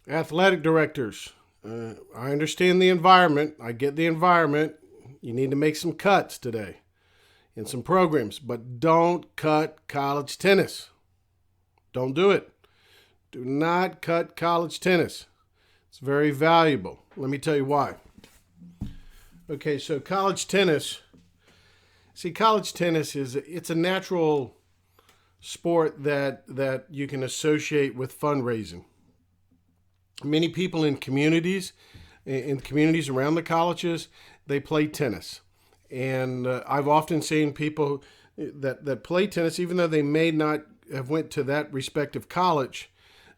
Athletic directors, I understand the environment. I get the environment. You need to make some cuts today in some programs, but don't cut college tennis. Don't do it. Do not cut college tennis. It's very valuable. Let me tell you why. Okay, so college tennis. See, college tennis it's a natural sport that you can associate with fundraising. Many people in communities around the colleges, they play tennis. And I've often seen people that play tennis, even though they may not have went to that respective college,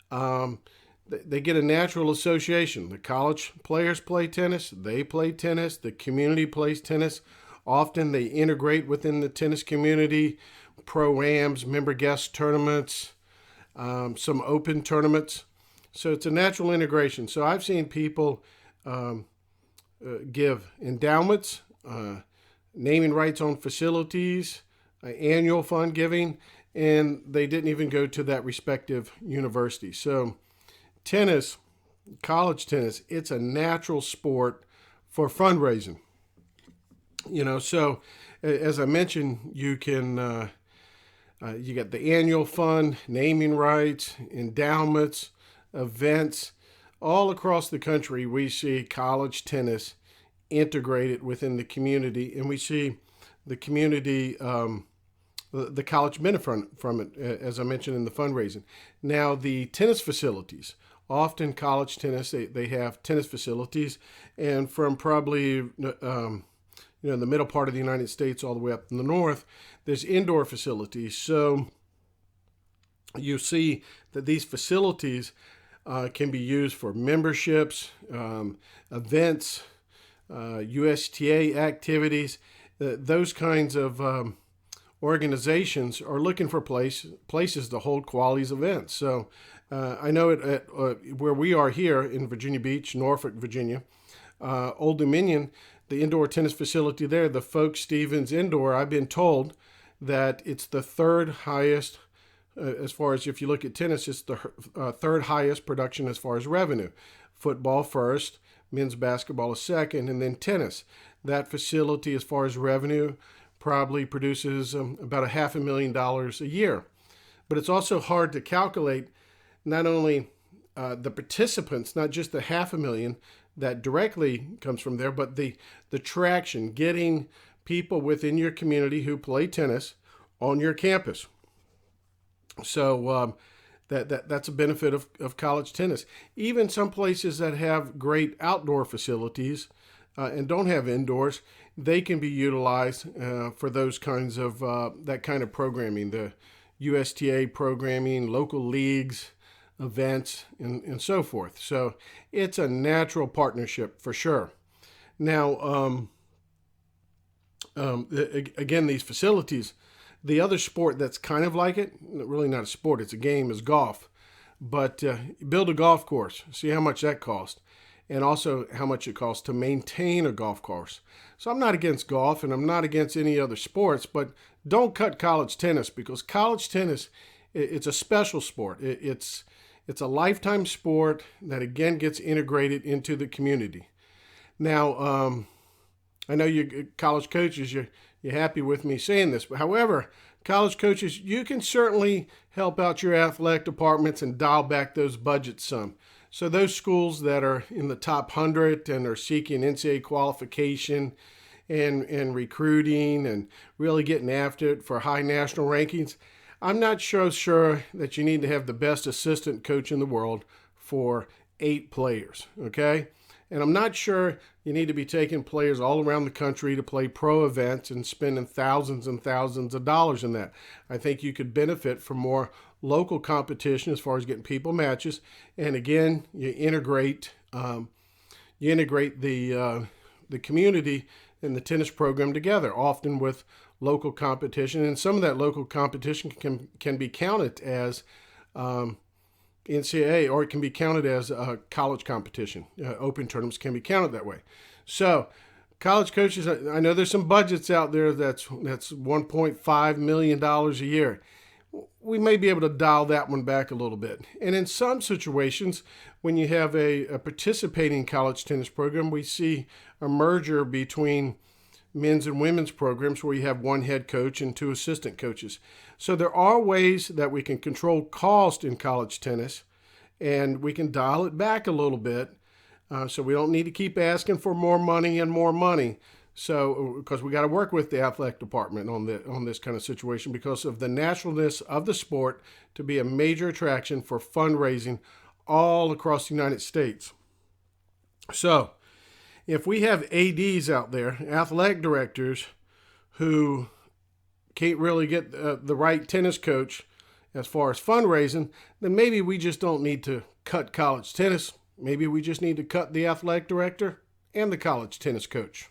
they get a natural association. The college players play tennis, they play tennis, the community plays tennis. Often they integrate within the tennis community, pro-ams, member guest tournaments, some open tournaments. So it's a natural integration. So I've seen people give endowments, naming rights on facilities, annual fund giving, and they didn't even go to that respective university. So tennis, college tennis, it's a natural sport for fundraising. So as I mentioned, you can you get the annual fund, naming rights, endowments, events. All across the country, we see college tennis integrated within the community, and we see the community, the college benefit from it, as I mentioned in the fundraising. Now, the tennis facilities, often college tennis, they have tennis facilities, and from probably the middle part of the United States all the way up in the north, there's indoor facilities. So you see that these facilities can be used for memberships, events, USTA activities. Those kinds of organizations are looking for places to hold quality events. So I know at where we are here in Virginia Beach, Norfolk, Virginia, Old Dominion, the indoor tennis facility there, the Folk Stevens Indoor, I've been told that it's the third highest, as far as if you look at tennis, it's the third highest production as far as revenue. Football first, men's basketball is second, and then tennis. That facility, as far as revenue, probably produces about $500,000 a year. But it's also hard to calculate not only the participants, not just the $500,000 that directly comes from there, but the traction, getting people within your community who play tennis on your campus. So that's a benefit of college tennis. Even some places that have great outdoor facilities and don't have indoors, they can be utilized for those kinds of that kind of programming, the USTA programming, local leagues, events, and so forth. So it's a natural partnership for sure. Now, again, these facilities, the other sport that's kind of like it, really not a sport, it's a game, is golf. But build a golf course, see how much that costs, and also how much it costs to maintain a golf course. So I'm not against golf, and I'm not against any other sports, but don't cut college tennis, because college tennis, it's a special sport. It's a lifetime sport that, again, gets integrated into the community. Now, I know you college coaches, you're happy with me saying this, but however, college coaches, you can certainly help out your athletic departments and dial back those budgets some. So those schools that are in the top 100 and are seeking NCAA qualification and recruiting and really getting after it for high national rankings, I'm not sure that you need to have the best assistant coach in the world for 8 players, okay? And I'm not sure you need to be taking players all around the country to play pro events and spending thousands and thousands of dollars in that. I think you could benefit from more local competition as far as getting people matches. And again, you integrate the community and the tennis program together, often with local competition. And some of that local competition can be counted as NCAA, or it can be counted as a college competition. Open tournaments can be counted that way. So college coaches, I know there's some budgets out there that's $1.5 million a year. we may be able to dial that one back a little bit. And in some situations, when you have a participating college tennis program, we see a merger between men's and women's programs where you have one head coach and two assistant coaches. So there are ways that we can control cost in college tennis, and we can dial it back a little bit. So we don't need to keep asking for more money and more money. So, because we got to work with the athletic department on this kind of situation because of the naturalness of the sport to be a major attraction for fundraising all across the United States. So, if we have ADs out there, athletic directors, who can't really get the right tennis coach as far as fundraising, then maybe we just don't need to cut college tennis. Maybe we just need to cut the athletic director and the college tennis coach.